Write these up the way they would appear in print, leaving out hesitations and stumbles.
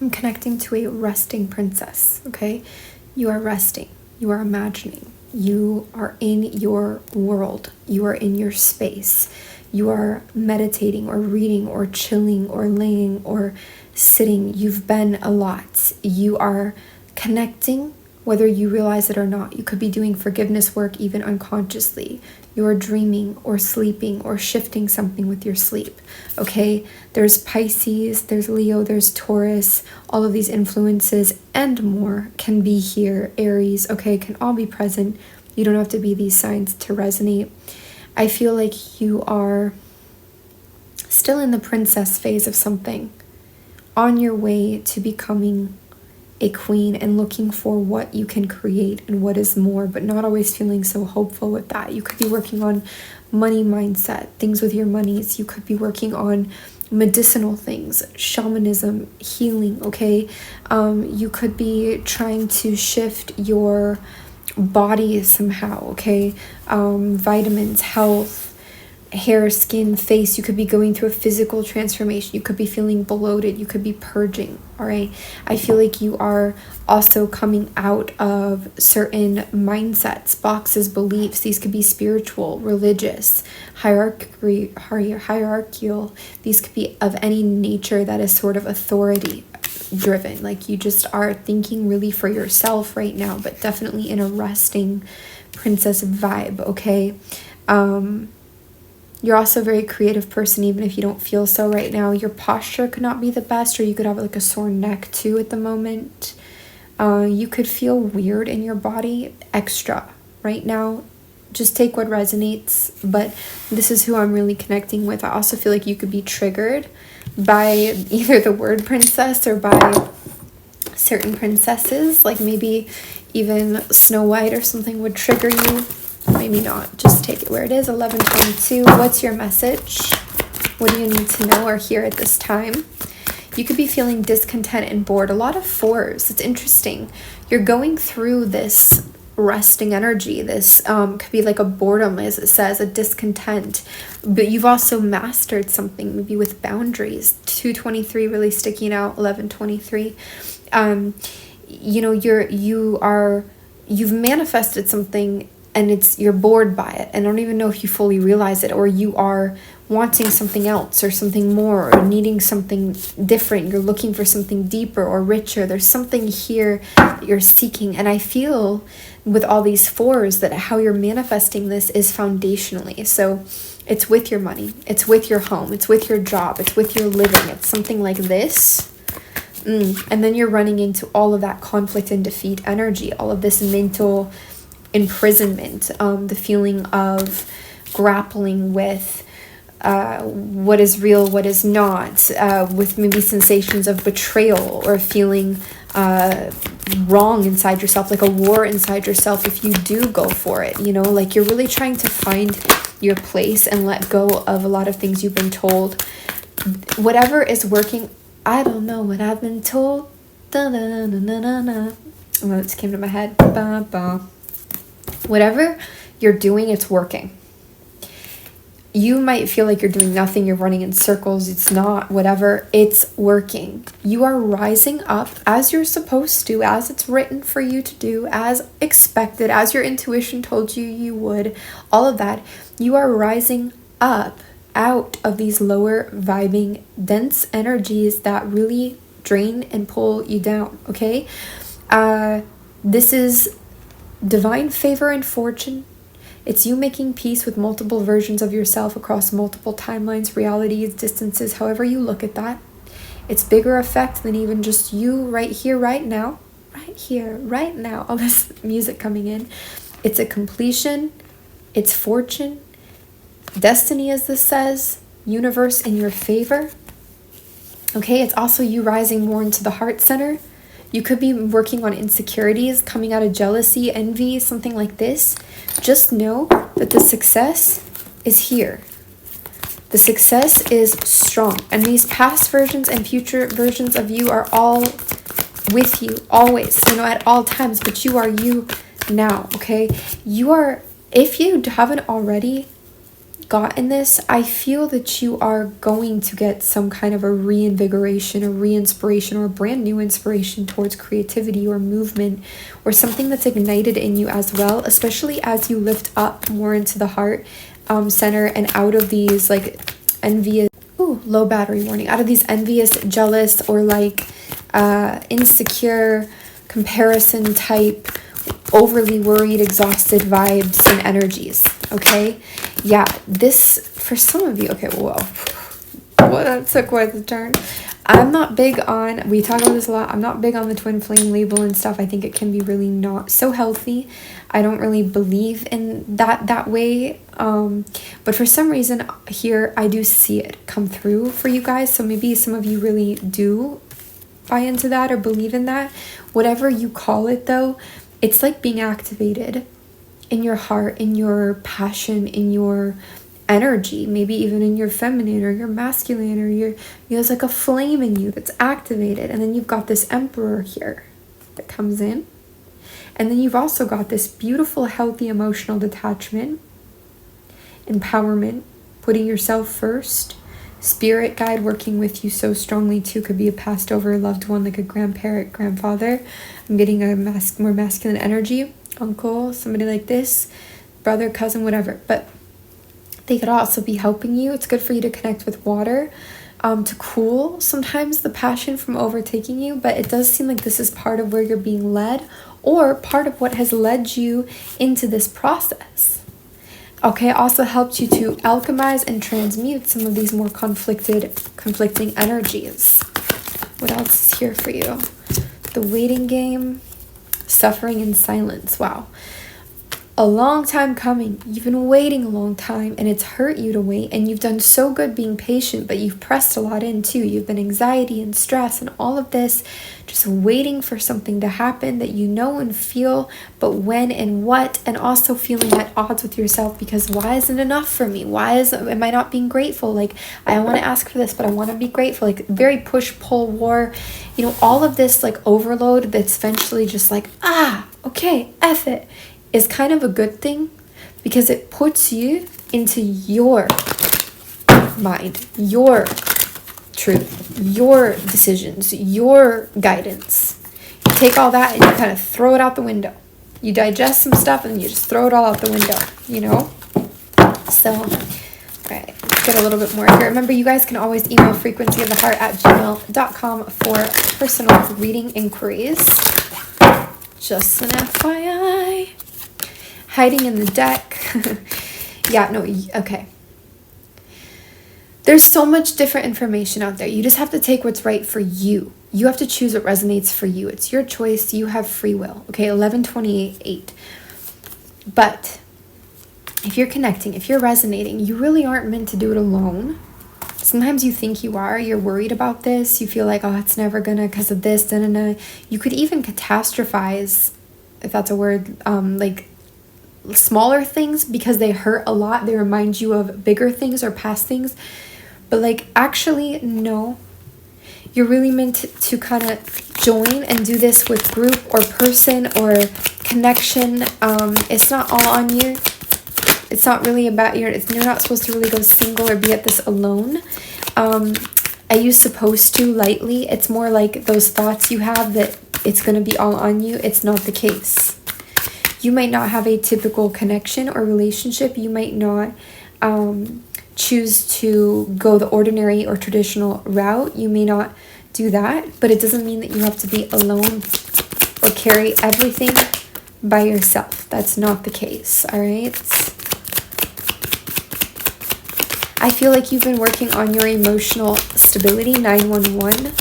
I'm connecting to a resting princess, okay? You are resting. You are imagining. You are in your world. You are in your space. You are meditating or reading or chilling or laying or sitting. You've been a lot. You are connecting, whether you realize it or not. You could be doing forgiveness work even unconsciously. You are dreaming or sleeping or shifting something with your sleep, okay? There's Pisces, there's Leo, there's Taurus. All of these influences and more can be here. Aries, okay, can all be present. You don't have to be these signs to resonate. I feel like you are still in the princess phase of something, on your way to becoming a queen and looking for what you can create and what is more, but not always feeling so hopeful with that. You could be working on money mindset, things with your monies. You could be working on medicinal things, shamanism, healing, okay? You could be trying to shift your body somehow, okay? Vitamins, health, hair, skin, face. You could be going through a physical transformation. You could be feeling bloated. You could be purging, all right? I feel like you are also coming out of certain mindsets, boxes, beliefs. These could be spiritual, religious, hierarchical. These could be of any nature that is sort of authority driven. Like you just are thinking really for yourself right now, but definitely in a resting princess vibe, okay? You're also a very creative person, even if you don't feel so right now. Your posture could not be the best, or you could have like a sore neck too at the moment. You could feel weird in your body extra right now. Just take what resonates, but this is who I'm really connecting with. I also feel like you could be triggered by either the word princess or by certain princesses, like maybe even Snow White or something would trigger you. Maybe not. Just take it where it is. 11:22. What's your message? What do you need to know or hear at this time? You could be feeling discontent and bored. A lot of fours. It's interesting. You're going through this resting energy. This could be like a boredom, as it says, a discontent. But you've also mastered something, maybe with boundaries. 2:23 really sticking out. 11:23. You know, you've manifested something, and you're bored by it, and I don't even know if you fully realize it, or you are wanting something else or something more, or needing something different. You're looking for something deeper or richer. There's something here that you're seeking, and I feel with all these fours that how you're manifesting this is foundationally. So it's with your money, it's with your home, it's with your job, it's with your living. It's something like this. And then you're running into all of that conflict and defeat energy, all of this mental imprisonment, the feeling of grappling with what is real, what is not, with maybe sensations of betrayal or feeling wrong inside yourself, like a war inside yourself if you do go for it, you know, like you're really trying to find your place and let go of a lot of things you've been told. Whatever is working, I don't know what I've been told. Da-da-da-da-da-da. Oh, it just came to my head. Ba-ba. Whatever you're doing, it's working. You might feel like you're doing nothing, you're running in circles, it's not, whatever, it's working. You are rising up as you're supposed to, as it's written for you to do, as expected, as your intuition told you you would, all of that. You are rising up out of these lower vibing, dense energies that really drain and pull you down, okay? This is divine favor and fortune. It's you making peace with multiple versions of yourself across multiple timelines, realities, distances, however you look at that. It's bigger effect than even just you right here, right now. Right here, right now. All this music coming in. It's a completion. It's fortune. Destiny, as this says. Universe in your favor. Okay, it's also you rising more into the heart center. You could be working on insecurities, coming out of jealousy, envy, something like this. Just know that the success is here. The success is strong. And these past versions and future versions of you are all with you, always, you know, at all times. But you are you now, okay? You are, if you haven't already, gotten this, I feel that you are going to get some kind of a reinvigoration, a re-inspiration, or a brand new inspiration towards creativity or movement, or something that's ignited in you as well, especially as you lift up more into the heart center and out of these like envious, low battery warning, out of these envious, jealous, or like insecure, comparison type, overly worried, exhausted vibes and energies. Okay, yeah, this for some of you, okay, whoa, well, that took quite the turn. I'm not big on, we talk about this a lot, I'm not big on the twin flame label and stuff. I think it can be really not so healthy. I don't really believe in that way, but for some reason here I do see it come through for you guys. So maybe some of you really do buy into that or believe in that. Whatever you call it though, it's like being activated in your heart, in your passion, in your energy, maybe even in your feminine or your masculine, or there's like a flame in you that's activated. And then you've got this emperor here that comes in. And then you've also got this beautiful, healthy emotional detachment, empowerment, putting yourself first, spirit guide working with you so strongly too. Could be a passed over loved one, like a grandparent, grandfather. I'm getting a more masculine energy, uncle, somebody like this, brother, cousin, whatever. But they could also be helping you. It's good for you to connect with water, to cool sometimes the passion from overtaking you. But it does seem like this is part of where you're being led, or part of what has led you into this process. Okay, also helped you to alchemize and transmute some of these more conflicting energies. What else is here for you? The waiting game, suffering in silence. Wow. A long time coming. You've been waiting a long time, and it's hurt you to wait, and you've done so good being patient, but you've pressed a lot in too. You've been anxiety and stress and all of this, just waiting for something to happen that you know and feel, but when and what, and also feeling at odds with yourself because why isn't enough for me? Am I not being grateful? Like, I want to ask for this, but I want to be grateful. Like, very push-pull war, all of this like overload that's eventually just like, okay, F it, is kind of a good thing, because it puts you into your mind, your truth, your decisions, your guidance. You take all that and you kind of throw it out the window. You digest some stuff and you just throw it all out the window, So, all right, let's get a little bit more here. Remember, you guys can always email frequencyoftheheart@gmail.com for personal reading inquiries. Just an FYI. Hiding in the deck. Okay. There's so much different information out there. You just have to take what's right for you. You have to choose what resonates for you. It's your choice. You have free will. Okay, 11/28/8. But if you're connecting, if you're resonating, you really aren't meant to do it alone. Sometimes you think you are. You're worried about this. You feel like, it's never gonna because of this. You could even catastrophize, if that's a word, like smaller things because they hurt a lot. They remind you of bigger things or past things. But like, actually, no. You're really meant to kind of join and do this with group or person or connection. It's not all on you. It's not really about you're not supposed to really go single or be at this alone. I use supposed to lightly. It's more like those thoughts you have that it's going to be all on you. It's not the case. You might not have a typical connection or relationship. You might not choose to go the ordinary or traditional route. You may not do that, but it doesn't mean that you have to be alone or carry everything by yourself. That's not the case, all right? I feel like you've been working on your emotional stability, 911,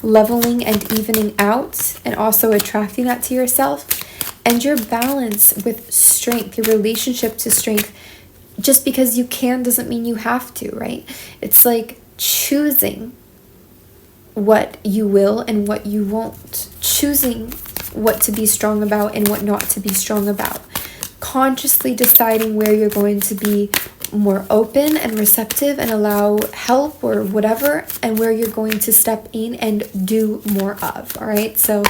leveling and evening out, and also attracting that to yourself. And your balance with strength, your relationship to strength. Just because you can doesn't mean you have to, right? It's like choosing what you will and what you won't. Choosing what to be strong about and what not to be strong about. Consciously deciding where you're going to be more open and receptive and allow help or whatever, and where you're going to step in and do more of. All right, so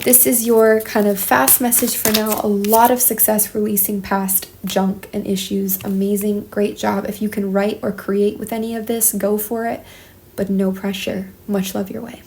this is your kind of fast message for now. A lot of success releasing past junk and issues. Amazing. Great job. If you can write or create with any of this, go for it. But no pressure. Much love your way.